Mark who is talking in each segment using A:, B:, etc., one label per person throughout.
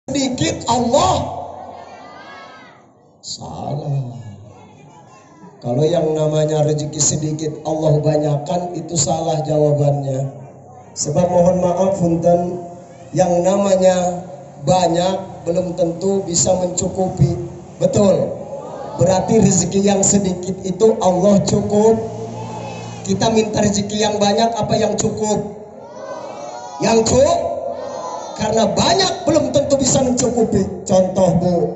A: sedikit Allah salah. Kalau yang namanya rezeki sedikit Allah banyakkan, itu salah jawabannya. Sebab mohon maaf punten, yang namanya banyak belum tentu bisa mencukupi. Betul? Berarti rezeki yang sedikit itu Allah cukup. Kita minta rezeki yang banyak apa yang cukup? Yang cukup. Karena banyak belum tentu bisa mencukupi. Contoh Bu,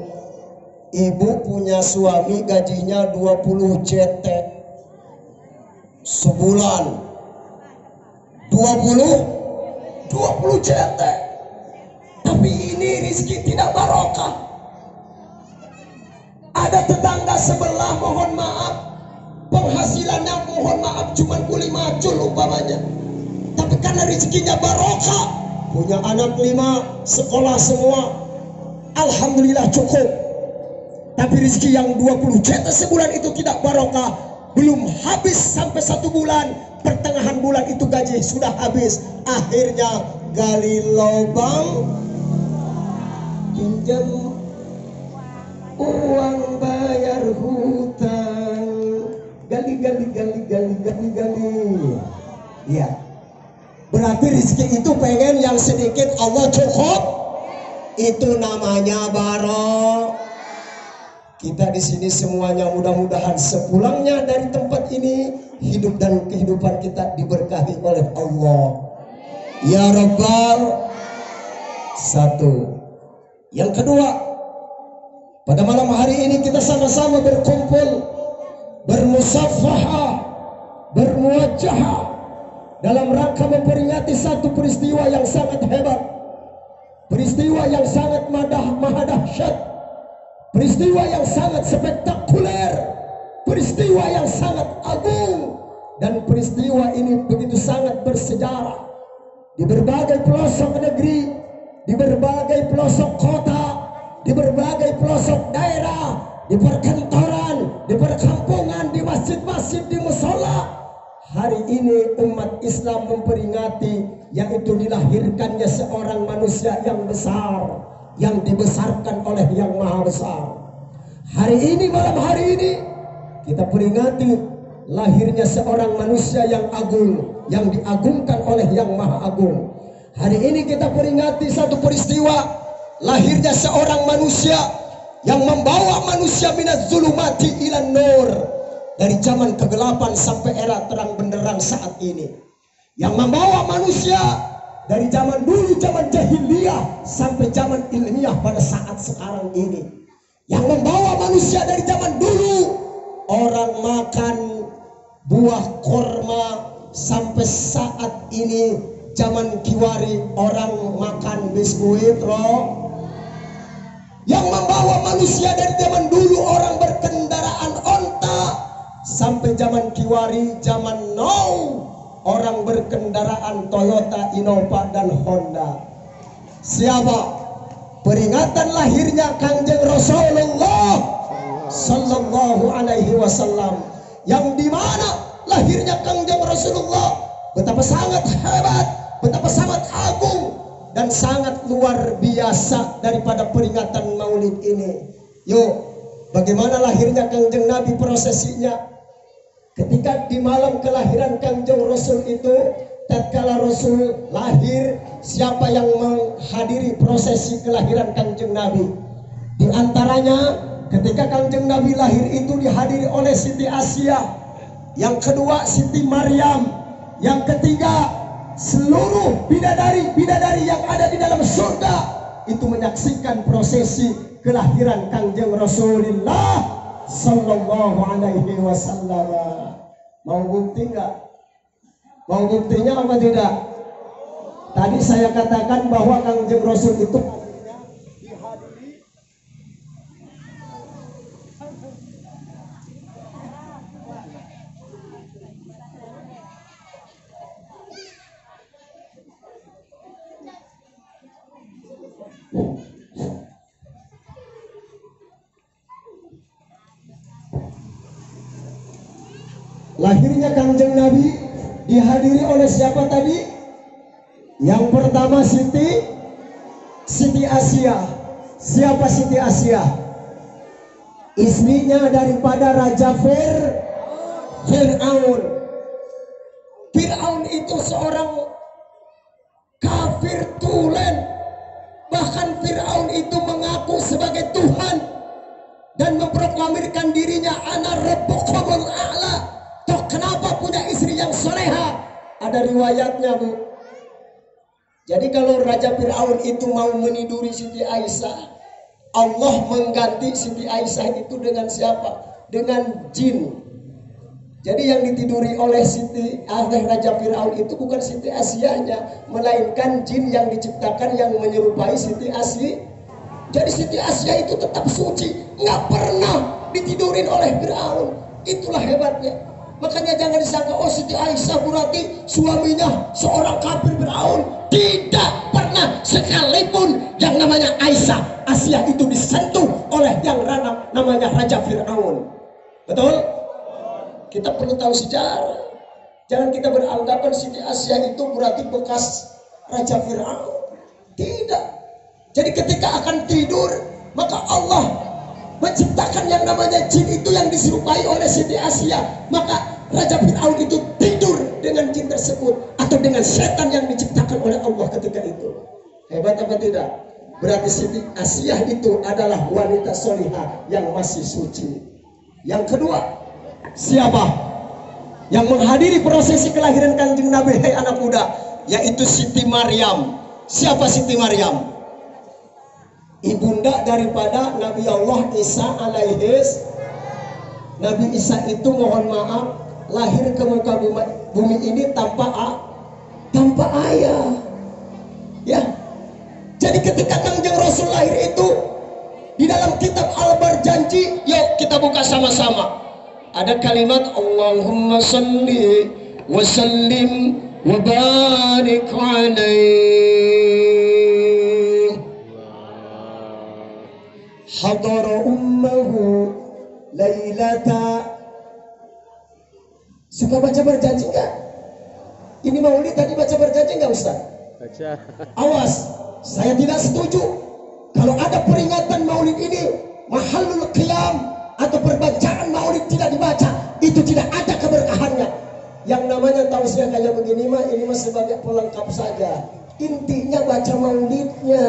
A: ibu punya suami gajinya 20 JT sebulan. 20 JT. Tapi ini rezeki tidak barokah. Ada tetangga sebelah mohon maaf, penghasilannya mohon maaf cuma kuli macul umpamanya. Tapi karena rezekinya barokah, punya anak 5, sekolah semua, alhamdulillah cukup. Tapi rezeki yang 20 juta sebulan itu tidak barokah. Belum habis sampai 1 bulan, pertengahan bulan itu gaji sudah habis. Akhirnya gali lubang, pinjam uang bayar hutang, gali. Ya, berarti rezeki itu pengen yang sedikit Allah cukup. Itu namanya barokah. Kita di sini semuanya mudah-mudahan sepulangnya dari tempat ini, hidup dan kehidupan kita diberkahi oleh Allah. Ya Rabbal. Satu. Yang kedua, pada malam hari ini kita sama-sama berkumpul, bermusafahah, bermuwajahah dalam rangka memperingati satu peristiwa yang sangat hebat, peristiwa yang sangat maha dahsyat, peristiwa yang sangat spektakuler, peristiwa yang sangat agung, dan peristiwa ini begitu sangat bersejarah. Di berbagai pelosok negeri, di berbagai pelosok kota, di berbagai pelosok daerah, di perkantoran, di perkampungan, di masjid-masjid, di musola, hari ini umat Islam memperingati, yaitu dilahirkannya seorang manusia yang besar, yang dibesarkan oleh yang maha besar. Hari ini, malam hari ini, kita peringati lahirnya seorang manusia yang agung, yang diagungkan oleh yang maha agung. Hari ini kita peringati satu peristiwa lahirnya seorang manusia yang membawa manusia minaz zulumati ilan nur, dari zaman kegelapan sampai era terang benderang saat ini, yang membawa manusia dari zaman dulu, zaman jahiliyah, sampai zaman ilmiah pada saat sekarang ini, yang membawa manusia dari zaman dulu orang makan buah korma, sampai saat ini zaman kiwari orang makan biskuit roh. Yang membawa manusia dari zaman dulu orang berkendaraan onta, sampai zaman kiwari, zaman now orang berkendaraan Toyota, Innova, dan Honda. Siapa? Peringatan lahirnya Kanjeng Rasulullah Sallallahu Alaihi Wasallam, yang dimana lahirnya Kanjeng Rasulullah betapa sangat hebat, betapa sangat agung, dan sangat luar biasa daripada peringatan maulid ini. Yuk, bagaimana lahirnya Kanjeng Nabi prosesinya? Ketika di malam kelahiran Kanjeng Rasul itu, tatkala Rasul lahir, siapa yang menghadiri prosesi kelahiran Kanjeng Nabi? Di antaranya ketika Kanjeng Nabi lahir itu dihadiri oleh Siti Asia, yang kedua Siti Maryam, yang ketiga seluruh bidadari yang ada di dalam surga itu menyaksikan prosesi kelahiran Kanjeng Rasulullah Sallallahu Alaihi Wasallam. Mau bukti nggak? Mau buktinya apa tidak? Tadi saya katakan bahwa Kanjeng Rasul itu dihadiri lahirnya Kanjeng Nabi dihadiri oleh siapa tadi? Yang pertama Siti Siti Asia. Siapa Siti Asia? Istrinya daripada Raja Fir'aun. Fir'aun itu seorang kafir tulen. Bahkan Fir'aun itu mengaku sebagai Tuhan dan memproklamirkan dirinya ana rabbukumul a'la. Toh kenapa punya istri yang soleha? Ada riwayatnya, Bu. Jadi kalau Raja Fir'aun itu mau meniduri Siti Aisyah, Allah mengganti Siti Aisyah itu dengan siapa? Dengan jin. Jadi yang ditiduri oleh Raja Fir'aun itu bukan Siti Asyahnya, melainkan jin yang diciptakan yang menyerupai Siti Asyah. Jadi Siti Asyah itu tetap suci, nggak pernah ditidurin oleh Fir'aun. Itulah hebatnya. Makanya jangan disangka, oh Siti Aisyah berarti suaminya seorang kafir Fir'aun. Tidak pernah sekalipun yang namanya Asyah itu disentuh oleh yang namanya Raja Fir'aun. Betul? Kita perlu tahu sejarah. Jangan kita beranggapan Siti Asyah itu berarti bekas Raja Fir'aun. Tidak. Jadi ketika akan tidur, maka Allah menciptakan yang namanya jin itu yang diserupai oleh Siti Asyah. Maka Raja Fir'aun itu tidur dengan jin tersebut atau dengan setan yang diciptakan oleh Allah ketika itu. Hebat apa tidak? Berarti Siti Asyah itu adalah wanita solihah yang masih suci. Yang kedua, siapa yang menghadiri prosesi kelahiran Kanjeng Nabi, hai anak muda? Yaitu Siti Maryam. Siapa Siti Maryam? Ibunda daripada Nabi Allah Isa alaihis. Nabi Isa itu mohon maaf lahir ke muka bumi ini tanpa ayah. Ya. Jadi ketika Kanjeng Rasul lahir itu di dalam kitab Al-Barjanji, yuk kita buka sama-sama. Ada kalimat Allahumma salli wa sallim wa barik alaihi. Hadara ummahu lailata. Suka baca berjanji enggak? Ini maulid tadi baca berjanji enggak, Ustaz? Baca. Awas, saya tidak setuju kalau ada peringatan maulid ini mahallul qiyam atau perbacaan maulid tidak dibaca, itu tidak ada keberkahannya. Yang namanya tausiah kayak begini mah, ini mah sebagai pelengkap saja. Intinya baca maulidnya.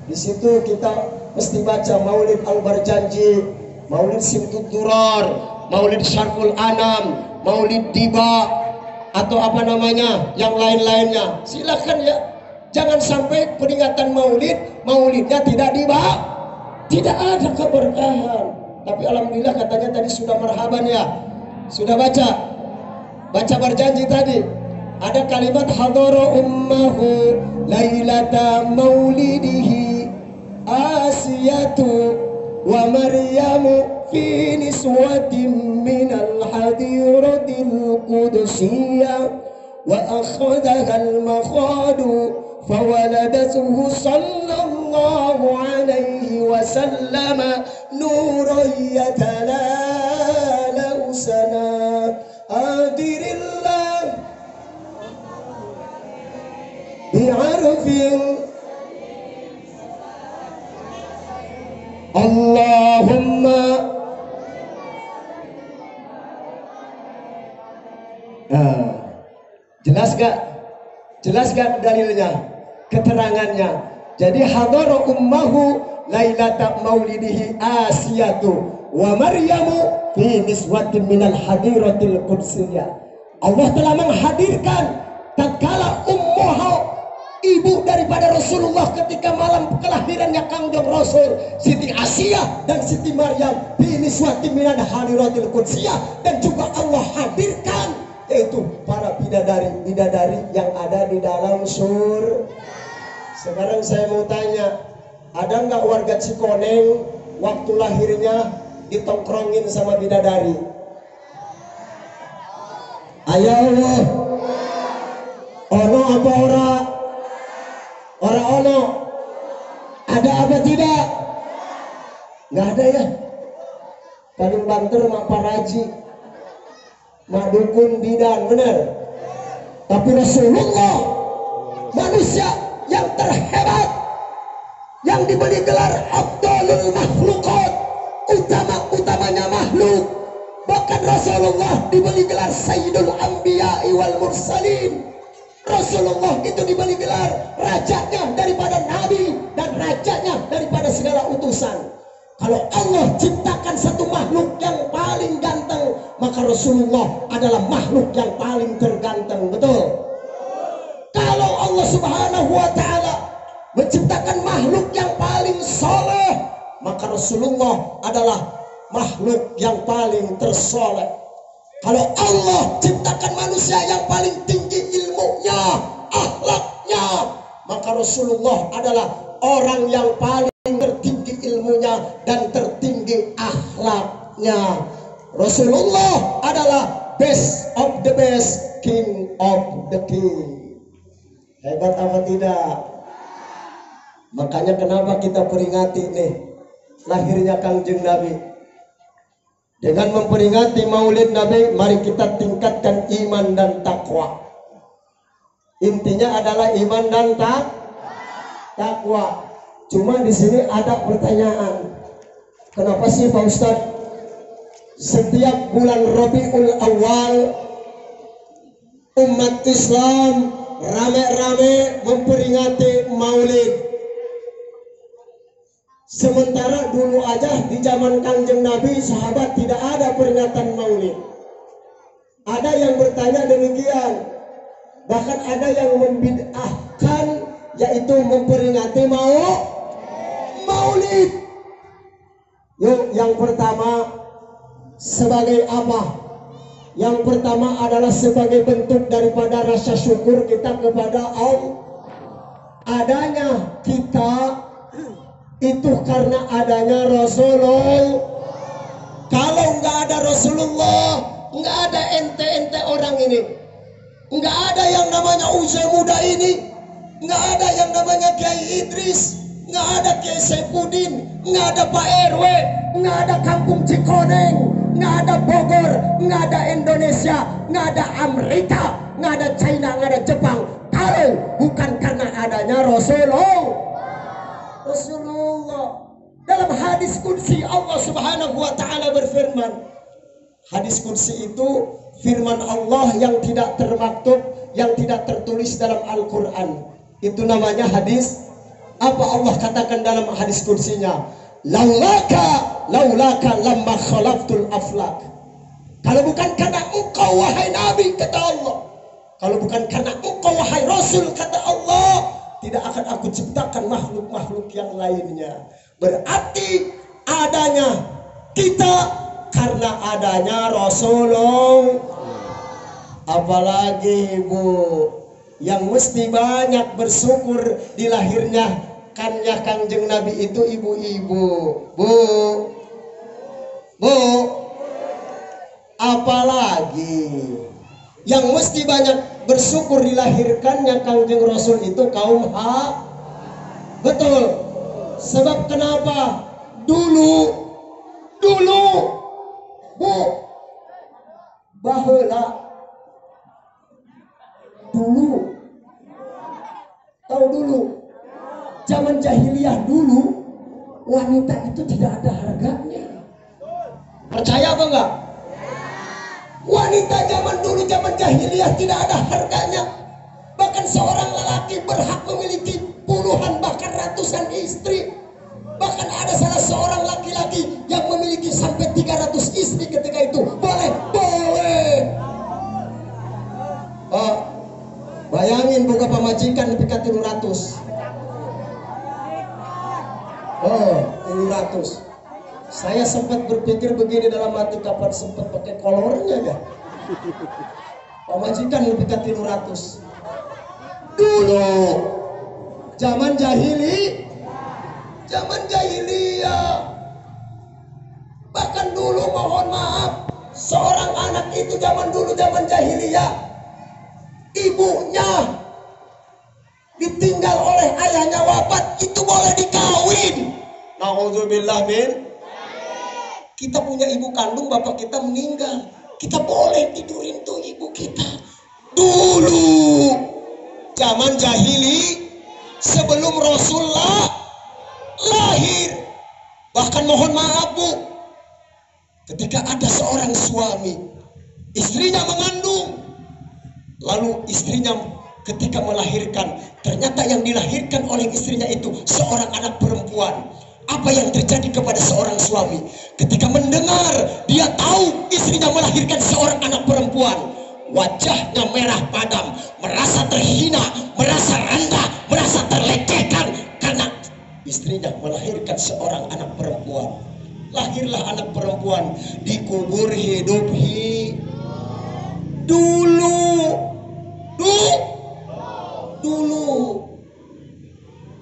A: Di situ kita mesti baca maulid Al-Barjanji, maulid Simtud Durar, maulid Syarful Anam, maulid Diba, atau apa namanya yang lain-lainnya. Silakan ya. Jangan sampai peringatan maulidnya tidak dibaca, tidak ada keberkahan. Tapi alhamdulillah katanya tadi sudah marhaban ya. Sudah baca berjanji tadi. Ada kalimat hadara ummahu lailata maulidihi Asiyatu wa Maryamu fi niswatin minal hadiratil qudsiyah wa akhadaha al-makhadu فولدته صلى الله عليه وسلم نورا يتلالأ سنا أدر الله بعرف اللهم jelas gak dalilnya, keterangannya? Jadi hadara ummahu lailata maulidihi Asiyatu wa Maryamu fi niswatin minal hadiratil qudsiyah. Allah telah menghadirkan tatkala ummuhu, ibu daripada Rasulullah ketika malam kelahirannya Kangjeng Rasul, Siti Asyah dan Siti Maryam fi niswatin minal hadiratil qudsiyah, dan juga Allah hadirkan yaitu para bidadari yang ada di dalam surga. Sekarang saya mau tanya, ada nggak warga Cikoneng waktu lahirnya ditongkrongin sama bidadari? Ayo Allah, ono apa ora? Ora ono. Ada apa tidak? Nggak ada ya. Paling banter mak paraji, mak dukun bidan, benar. Tapi Rasulullah manusia yang terhebat, yang diberi gelar Abdalul Makhluqat, utama-utamanya makhluk. Bahkan Rasulullah diberi gelar Sayyidul Anbiya wal Mursalin. Rasulullah itu diberi gelar rajanya daripada nabi dan rajanya daripada segala utusan. Kalau Allah ciptakan satu makhluk yang paling ganteng, maka Rasulullah adalah makhluk yang paling terganteng. Betul? Kalau Allah Subhanahu wa ta'ala menciptakan makhluk yang paling soleh, maka Rasulullah adalah makhluk yang paling tersoleh. Kalau Allah ciptakan manusia yang paling tinggi ilmunya, akhlaknya, maka Rasulullah adalah orang yang paling tertinggi ilmunya dan tertinggi akhlaknya. Rasulullah adalah best of the best, king of the king. Hebat apa tidak? Makanya kenapa kita peringati nih lahirnya Kangjeng Nabi. Dengan memperingati maulid Nabi, mari kita tingkatkan iman dan takwa. Intinya adalah iman dan takwa. Cuma di sini ada pertanyaan. Kenapa sih Pak Ustadz setiap bulan Rabiul Awal umat Islam rame-rame memperingati maulid? Sementara dulu aja di zaman Kangjeng Nabi sahabat tidak ada peringatan maulid. Ada yang bertanya demikian. Bahkan ada yang membid'ahkan, yaitu memperingati maulid. Yuk, yang pertama sebagai apa? Yang pertama adalah sebagai bentuk daripada rasa syukur kita kepada Allah. Adanya kita itu karena adanya Rasulullah. Kalau nggak ada Rasulullah, nggak ada ente-ente orang ini, nggak ada yang namanya Uze Muda ini, nggak ada yang namanya Kiai Idris, nggak ada Kiai Saifuddin, nggak ada Pak RW, nggak ada Kampung Cikoneng, nggak ada Bogor, nggak ada Indonesia, nggak ada Amerika, nggak ada China, nggak ada Jepang. Kalau bukan karena adanya Rasulullah. Dalam hadis qudsi Allah Subhanahu wa ta'ala berfirman. Hadis qudsi itu firman Allah yang tidak termaktub, yang tidak tertulis dalam Al-Quran. Itu namanya hadis. Apa Allah katakan dalam hadis qudsinya? Laulaka lamma khalaqtul aflak. Kalau bukan karena engkau wahai Nabi, kata Allah, kalau bukan karena engkau wahai Rasul, kata Allah, tidak akan aku ciptakan makhluk-makhluk yang lainnya. Berarti adanya kita karena adanya Rasulullah. Apalagi Bu, yang mesti banyak bersyukur di lahirnya kannya Kangjeng Nabi itu ibu-ibu. Bu, apalagi yang mesti banyak bersyukur dilahirkannya Kangjeng Rasul itu kaum betul. Sebab kenapa? Dulu Bu, baheula dulu, tahu dulu, zaman jahiliyah dulu wanita itu tidak ada harganya. Percaya apa enggak? Wanita zaman dulu, zaman jahiliyah tidak ada harganya. Bahkan seorang lelaki berhak memiliki puluhan bahkan ratusan istri. Bahkan ada salah seorang laki-laki yang memiliki sampai 300 istri ketika itu. Boleh. Bayangin buka pemajikan di pikat 300. 300. Saya sempat berpikir begini dalam hati, kapan sempat pakai kolornya ya. Pemajikan lebih ke 300. Dulu zaman jahiliyah. Bahkan dulu mohon maaf, seorang anak itu zaman dulu zaman jahiliyah, ibunya ditinggal oleh ayahnya wafat, itu boleh dikawin. Nauzubillah min. Kita punya ibu kandung, bapak kita meninggal, kita boleh tidurin tuh ibu kita. Dulu zaman jahili sebelum Rasulullah Bahkan mohon maaf Bu, ketika ada seorang suami, istrinya mengandung, lalu istrinya ketika melahirkan, ternyata yang dilahirkan oleh istrinya itu seorang anak perempuan. Apa yang terjadi kepada seorang suami ketika mendengar dia tahu istrinya melahirkan seorang anak perempuan? Wajahnya merah padam, merasa terhina, merasa rendah, merasa terlecehkan karena istrinya melahirkan seorang anak perempuan. Lahirlah anak perempuan, dikubur hidup dulu.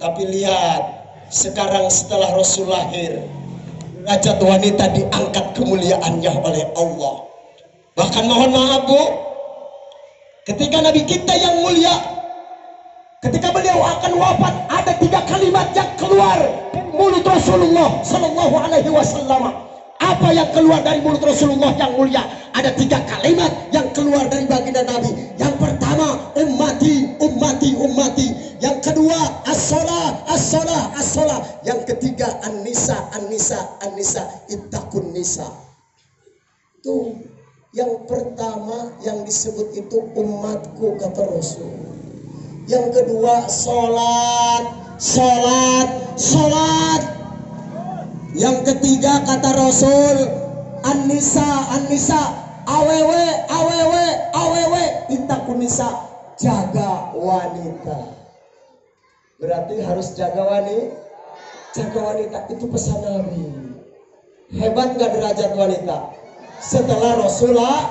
A: Tapi lihat, sekarang setelah Rasul lahir, derajat wanita diangkat kemuliaannya oleh Allah. Bahkan mohon maaf Bu, ketika Nabi kita yang mulia, ketika beliau akan wafat, ada 3 kalimat yang keluar dari mulut Rasulullah Sallallahu Alaihi Wasallam. Apa yang keluar dari mulut Rasulullah yang mulia? Ada 3 kalimat yang keluar dari baginda Nabi. Yang pertama, ummati, ummati, ummati. Yang kedua, as-salah, as-salah, as-salah. Yang ketiga, an-nisa, an-nisa, an-nisa, ittaqun nisa. Tuh, yang pertama yang disebut itu umatku, kata Rasul. Yang kedua, salat, salat, salat. Yang ketiga kata Rasul, an-nisa, an-nisa, awewe, awewe, awewe, ittaqun nisa, jaga wanita. Berarti harus jaga wanita. Jaga wanita, itu pesan Nabi. Hebat gak derajat wanita setelah Rasulullah?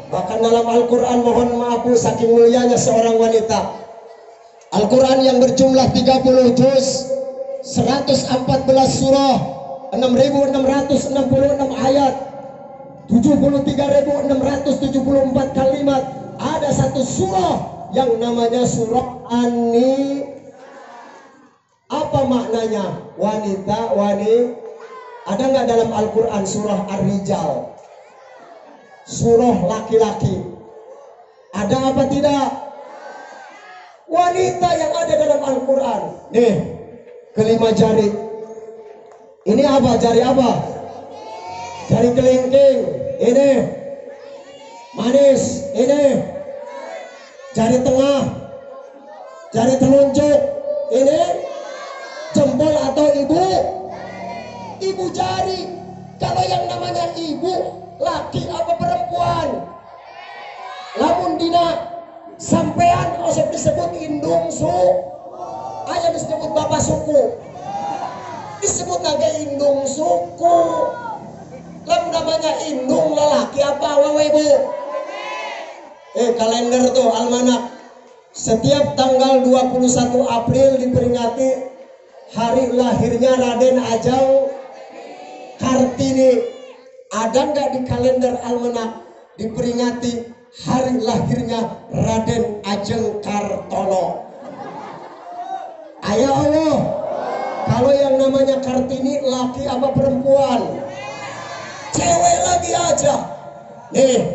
A: Bahkan dalam Al-Quran, mohon maaf saking mulianya seorang wanita, Al-Quran yang berjumlah 30 juz, 114 surah, 6.666 ayat, 73.674 kalimat. Ada satu surah yang namanya surah Apa maknanya? Wanita, wanita. Ada nggak dalam Al-Quran surah Ar-Rijal? Surah laki-laki. Ada apa tidak? Wanita yang ada dalam Al-Quran. Nih, kelima jari. Ini apa? Jari apa? Jari kelingking. Ini manis. Ini jari tengah. Jari telunjuk. Ini jempol atau ibu. Ibu jari. Kalau yang namanya ibu, laki apa perempuan? Lamun dina sampean osok disebut indung su, aja disebut bapak suku, disebut naga indung suku. Lamun namanya indung lelaki apa wawe Bu? Kalender tuh almanak. Setiap tanggal 21 April diperingati hari lahirnya Raden Ajeng Kartini. Ada nggak di kalender almanak diperingati hari lahirnya Raden Ajeng Kartono? Ayo Allah. Kalau yang namanya Kartini laki apa perempuan? Cewek lagi aja. Nih,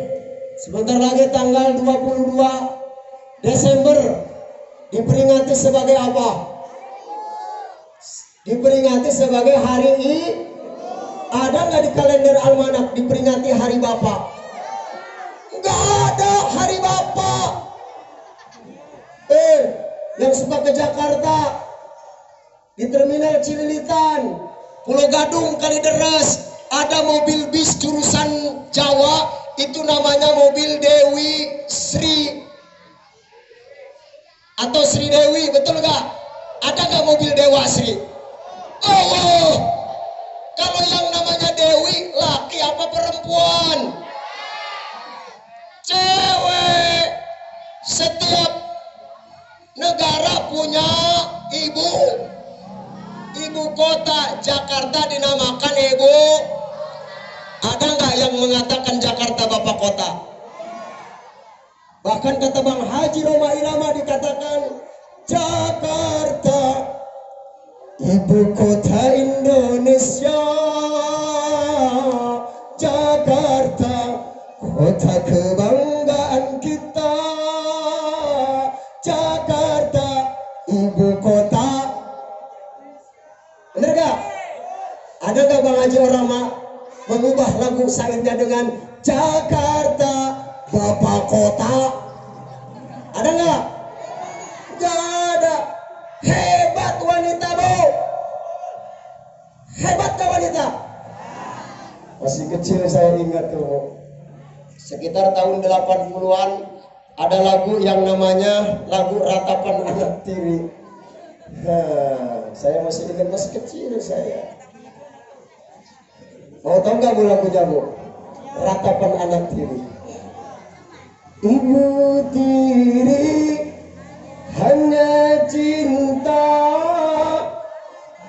A: sebentar lagi tanggal 22 Desember diperingati sebagai apa? Diperingati sebagai hari ini. Ada nggak di kalender almanak diperingati hari Bapak? Nggak ada hari Bapak. Yang suka ke Jakarta, di Terminal Cililitan, Pulau Gadung, Kalideres, ada mobil bis jurusan Jawa, itu namanya mobil Dewi Sri atau Sri Dewi, betul nggak? Ada nggak mobil Dewa Sri? Oh, kalau yang namanya Dewi, laki apa perempuan? Cewek. Setiap negara punya ibu kota. Jakarta dinamakan ibu. Ada nggak yang mengatakan Jakarta bapak kota? Bahkan kata Bang Haji Roma Irama dikatakan Jakarta ibu kota Indonesia. Jakarta kota kebanggaan kita. Jakarta ibu kota. Bener gak? Ada nggak Bang Haji orang mengubah lagu syairnya dengan Jakarta Bapak Kota? Ada nggak? Nggak ada. Hebat wanita, Bu. Hebat kah wanita? Masih kecil saya ingat tuh. Sekitar tahun 80-an ada lagu yang namanya lagu Ratapan Anak Tiri. Nah, saya masih ingat, masih kecil saya. Mau tahu nggak Bu lagunya, Bu? Ratapan Anak Tiri. Ibu tiri hanya cinta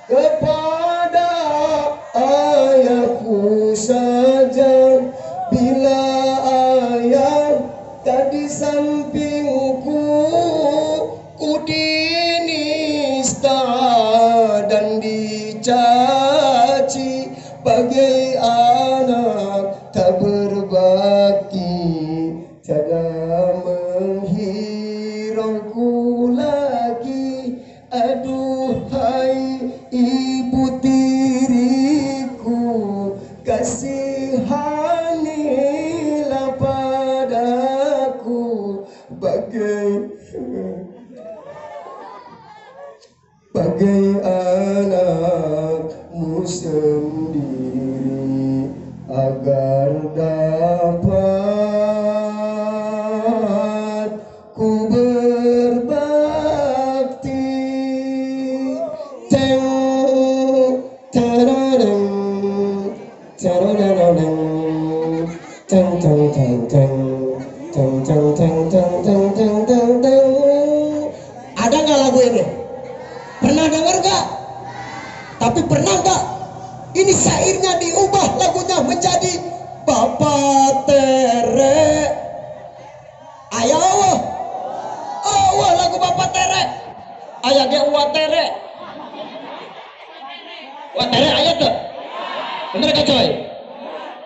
A: kepada ayahku saja. Bila ayah tak di sampingku, ku dinista dan dicaci bagai anak tak berbakti. Tiada menghirauku lagi, aduhai ibu tiriku, kasihanilah padaku bagai anakmu sendiri, agar dapat ku berbakti. Teng tereng tereng teng teng teng teng teng teng teng teng teng teng teng teng. Ada nggak lagu ini? Pernah dengar nggak? Tapi pernah nggak ini syairnya diubah lagunya menjadi Bapak Tere? Ayo lagu Bapak Tere. Ayah dia Uwa Tere. Uwa Tere ayat tuh. Bener gak coy?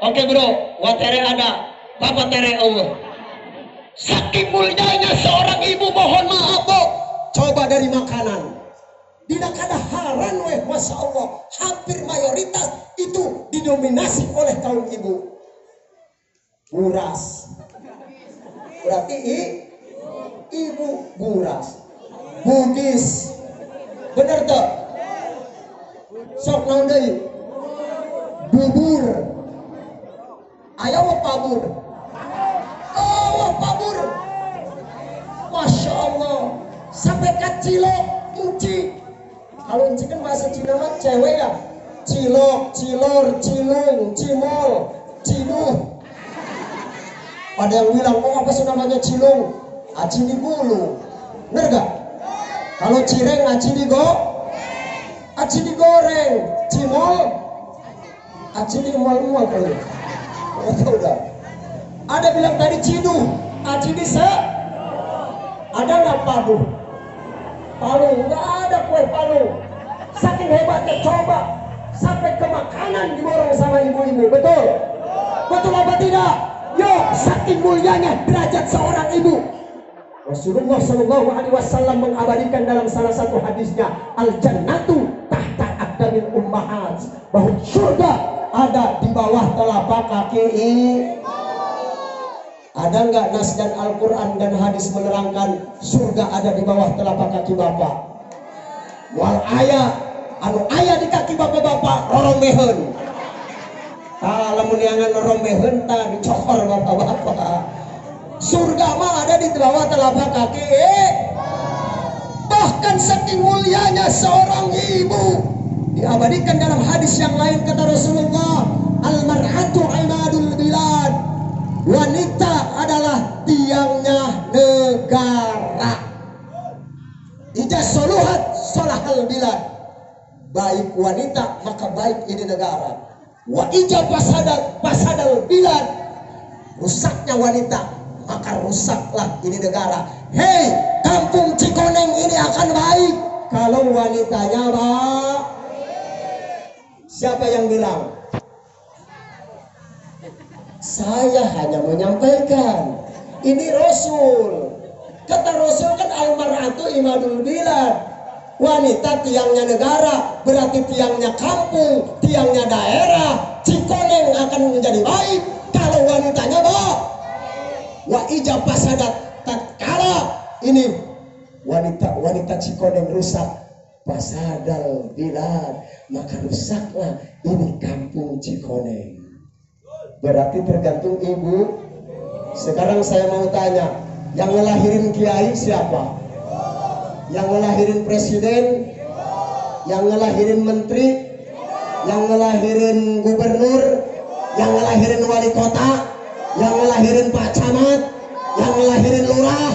A: Oke bro, Uwa Tere ada, Bapak Tere Allah. Saking mulianya seorang ibu, mohon maaf Bu. Coba dari makanan. Tidak ada haran weh, Masya Allah. Hampir mayoritas itu didominasi oleh kaum ibu. Buras. Berarti ibu buras. Bugis. Bener tuh? Sok naon deui? Bubur. Aya pabur. Oh, pabur. Masya Allah. Sampai ke cilok, inci. Kalau inci kan bahasa Cina mah cewek ya. Cilok, cilor, cilung, cimol, ciduh. Ada yang bilang, oh apa sih namanya cilung? Aci digulung. Bener gak? Kalau cireng aci digoreng. Cimol aci dimual-mual kali. Udah. Ada bilang tadi ciduh, aci ada nggak palu? Palu nggak ada, kue palu. Saking hebatnya, coba sampai ke makanan diborong sama ibu-ibu. Betul? Betul apa tidak? Yo, saking mulianya derajat seorang ibu. Rasulullah Shallallahu Alaihi Wasallam mengabadikan dalam salah satu hadisnya, al jannatu tahta aqdamil ummahat, bahwa surga ada di bawah telapak kaki. Ada nggak nas dan Al-Quran dan hadis menerangkan surga ada di bawah telapak kaki bapak? Wal ayah, anu ayah di kaki bapak-bapak rorombeheun. Kalau muniangan rorombeheun tak dicokor bapak-bapak. Surga mah ada di bawah telapak kaki. Bahkan saking mulianya seorang ibu, diabadikan dalam hadis yang lain kata Rasulullah, al-mar'atu imadul bilad. Wanita adalah tiangnya negara. Ija soluhat solahal bilad. Baik wanita maka baik ini negara. Wa ija pasadal bilad. Rusaknya wanita maka rusaklah ini negara. Hei, kampung Cikoneng ini akan baik kalau wanitanya baik. Siapa yang bilang? Saya hanya menyampaikan. Ini Rasul. Kata Rasul kan almaratu imadul bilad. Wanita tiangnya negara. berarti tiangnya kampung, tiangnya daerah Cikoneng akan menjadi baik kalau wanitanya baik. Wa ija pasadat tatkala ini wanita Cikoneng rusak, pasadal bilad, maka rusaklah ini kampung Cikoneng. Berarti tergantung ibu. Sekarang saya mau tanya, yang ngelahirin kiai siapa? Yang ngelahirin presiden? Yang ngelahirin menteri? Yang ngelahirin gubernur? Yang ngelahirin wali kota? Yang ngelahirin pak camat? Yang ngelahirin lurah?